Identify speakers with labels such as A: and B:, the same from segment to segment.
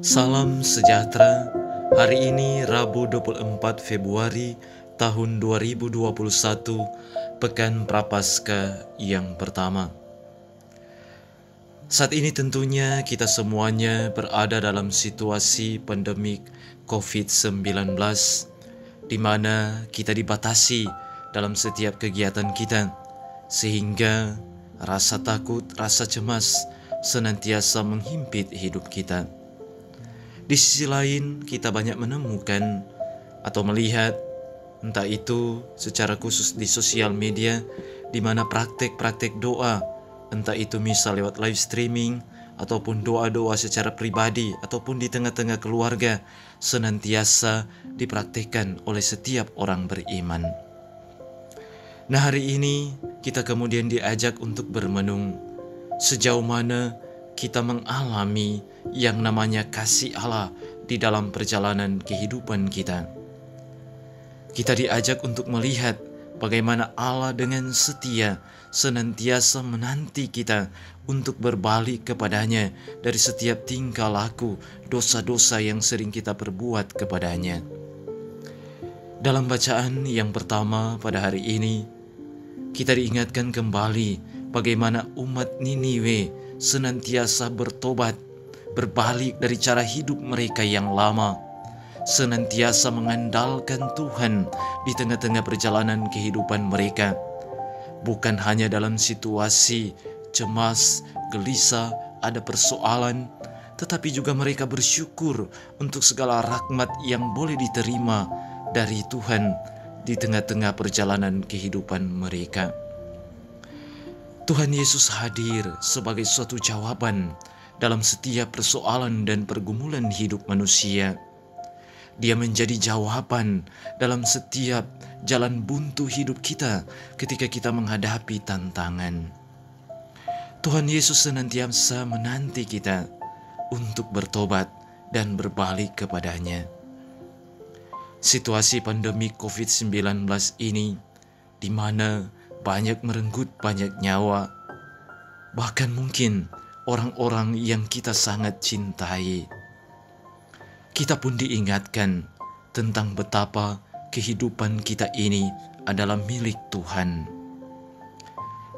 A: Salam sejahtera. Hari ini Rabu 24 Februari tahun 2021, Pekan Prapaskah yang pertama. Saat ini tentunya kita semuanya berada dalam situasi pandemik COVID-19, di mana kita dibatasi dalam setiap kegiatan kita, sehingga rasa takut, rasa cemas senantiasa menghimpit hidup kita. Di sisi lain, kita banyak menemukan atau melihat, entah itu secara khusus di sosial media, di mana praktek-praktek doa, entah itu misal lewat live streaming, ataupun doa-doa secara pribadi, ataupun di tengah-tengah keluarga, senantiasa dipraktekkan oleh setiap orang beriman. Nah, hari ini kita kemudian diajak untuk bermenung sejauh mana kita mengalami yang namanya kasih Allah di dalam perjalanan kehidupan kita. Kita diajak untuk melihat bagaimana Allah dengan setia senantiasa menanti kita untuk berbalik kepadanya dari setiap tingkah laku dosa-dosa yang sering kita perbuat kepadanya. Dalam bacaan yang pertama pada hari ini, kita diingatkan kembali bagaimana umat Niniwe senantiasa bertobat, berbalik dari cara hidup mereka yang lama, senantiasa mengandalkan Tuhan di tengah-tengah perjalanan kehidupan mereka, bukan hanya dalam situasi cemas, gelisah, ada persoalan, tetapi juga mereka bersyukur untuk segala rahmat yang boleh diterima dari Tuhan di tengah-tengah perjalanan kehidupan mereka. Tuhan Yesus hadir sebagai suatu jawaban dalam setiap persoalan dan pergumulan hidup manusia. Dia menjadi jawaban dalam setiap jalan buntu hidup kita ketika kita menghadapi tantangan. Tuhan Yesus senantiasa menanti kita untuk bertobat dan berbalik kepadanya. Situasi pandemi COVID-19 ini, di mana banyak merenggut banyak nyawa, bahkan mungkin orang-orang yang kita sangat cintai. Kita pun diingatkan tentang betapa kehidupan kita ini adalah milik Tuhan.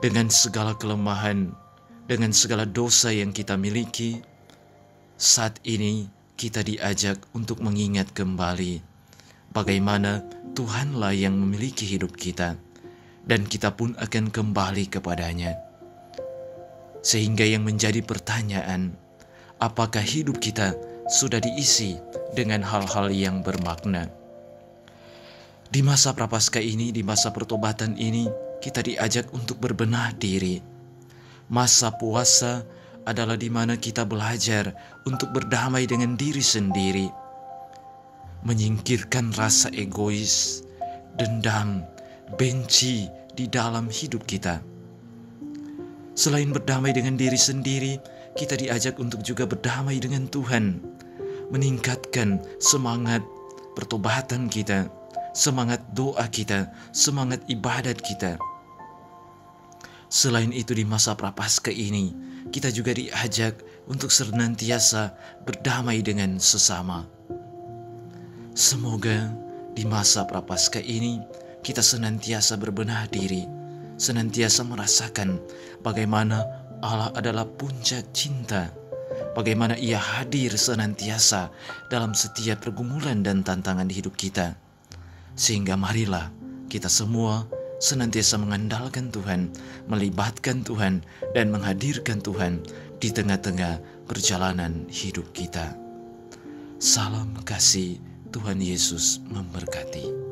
A: Dengan segala kelemahan, dengan segala dosa yang kita miliki, saat ini kita diajak untuk mengingat kembali bagaimana Tuhanlah yang memiliki hidup kita, dan kita pun akan kembali kepadanya. Sehingga yang menjadi pertanyaan, apakah hidup kita sudah diisi dengan hal-hal yang bermakna? Di masa Prapaskah ini, di masa pertobatan ini, kita diajak untuk berbenah diri. Masa puasa adalah di mana kita belajar untuk berdamai dengan diri sendiri, menyingkirkan rasa egois, dendam, benci di dalam hidup kita. Selain berdamai dengan diri sendiri, kita diajak untuk juga berdamai dengan Tuhan, meningkatkan semangat pertobatan kita, semangat doa kita, semangat ibadat kita. Selain itu, di masa Prapaskah ini, kita juga diajak untuk senantiasa berdamai dengan sesama. Semoga di masa Prapaskah ini kita senantiasa berbenah diri, senantiasa merasakan bagaimana Allah adalah puncak cinta, bagaimana Ia hadir senantiasa dalam setiap pergumulan dan tantangan hidup kita. Sehingga marilah kita semua senantiasa mengandalkan Tuhan, melibatkan Tuhan, dan menghadirkan Tuhan di tengah-tengah perjalanan hidup kita. Salam kasih, Tuhan Yesus memberkati.